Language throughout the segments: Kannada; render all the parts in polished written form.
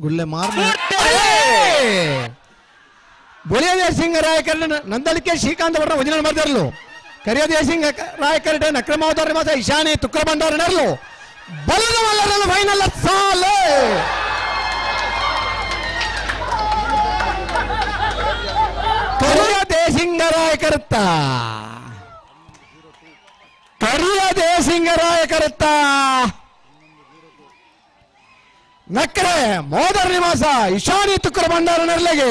ಗುಳ್ಳೆ ಮಾರ್ನ ಬೊಲಿಯ ಸಿಂಗ ರಾಯಕರ ನಂದಳಿಕೆ ಶ್ರೀಕಾಂತ್ ಅವರ ವಜನ ಮರ್ದರ್ಲು ಕರಿಯ ಸಿಂಗ ರಾಯಕರ ನಕ್ರಮಾವತಾರ ಮಾಸ ಇಶಾನಿ ತುಕ್ರ ಭಂಡಾರ ನರ್ಲು ಬಲದ ಮಲ್ಲರನ್ನು ಫೈನಲ್ ಸಾಲೆ ಕರಿಯ ದೇಸಿಂಗ ರಾಯಕರುತ್ತ ಕರಿಯ ದೇಸಿಂಗ ರಾಯಕರುತ್ತ ನಕ್ರೆ ಮೋದರ್ ನಿವಾಸ ಇಶಾನಿ ತುಕ್ರ ಭಂಡಾರ ನರ್ಲೆಗೆ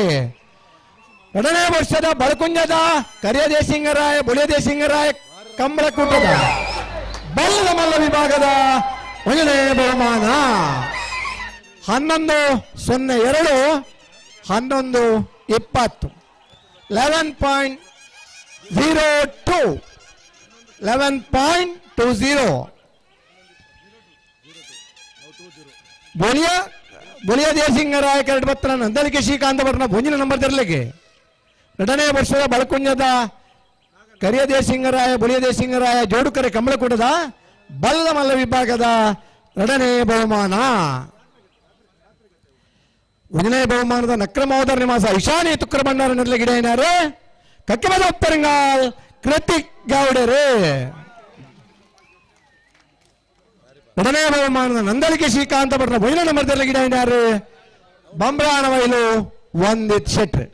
2ನೇ ವರ್ಷದ ಬಳಕುಂಜದ ಕರಿಯ ದೇಸಿಂಗರಾಯ ಬುಳಿಯ ದೇಸಿಂಗರಾಯ ಕಂಬಳಕೂಟದ ಬಲ್ಲದ ಮಲ್ಲ ವಿಭಾಗದ 1ನೇ ಬಹುಮಾನ 11:02 11:20 11.02 11.20 ಬುಳಿಯ ದೇಸಿಂಗರಾಯ ಕರಡ್ಬತ್ರ ನಂದಳಿಕೆ ಶ್ರೀಕಾಂತ ಅವರನ್ನ ಭುಂಜಿನ ನಂಬರ್ ತರಲಿಕ್ಕೆ 2ನೇ ವರ್ಷದ ಬಳಕುಂಜದ ಕರಿಯ ದೇಸಿಂಗರಾಯ ಬುಳಿಯ ದೇಸಿಂಗರಾಯ ಜೋಡುಕರೆ ಕಂಬಳಕೂಟದ ಬಲ್ಲದ ಮಲ್ಲ ವಿಭಾಗದ 2ನೇ ಬಹುಮಾನ 1ನೇ ಬಹುಮಾನದ ನಕ್ರಮೋದರ ನಿವಾಸ ಇಶಾನಿ ತುಕ್ರ ಭಂಡಾರ ನರ್ಲೆ ಗಿಡ ಏನಾರು ಕಕ್ಕಿಮದ ಉತ್ತರಂಗಾಲ್ ಕೃತಿಕ್ ಗೌಡರು 2ನೇ ಬಹುಮಾನದ ನಂದಳಿಕೆ ಶ್ರೀಕಾಂತ ಭಟ್ರ ಭುಜನ ನಂಬರ್ ಗಿಡ ಏನಾರು ಬಂಬ್ರಾಣ ವೈಲು ವಂದಿತ್ ಶೆಟ್ರ್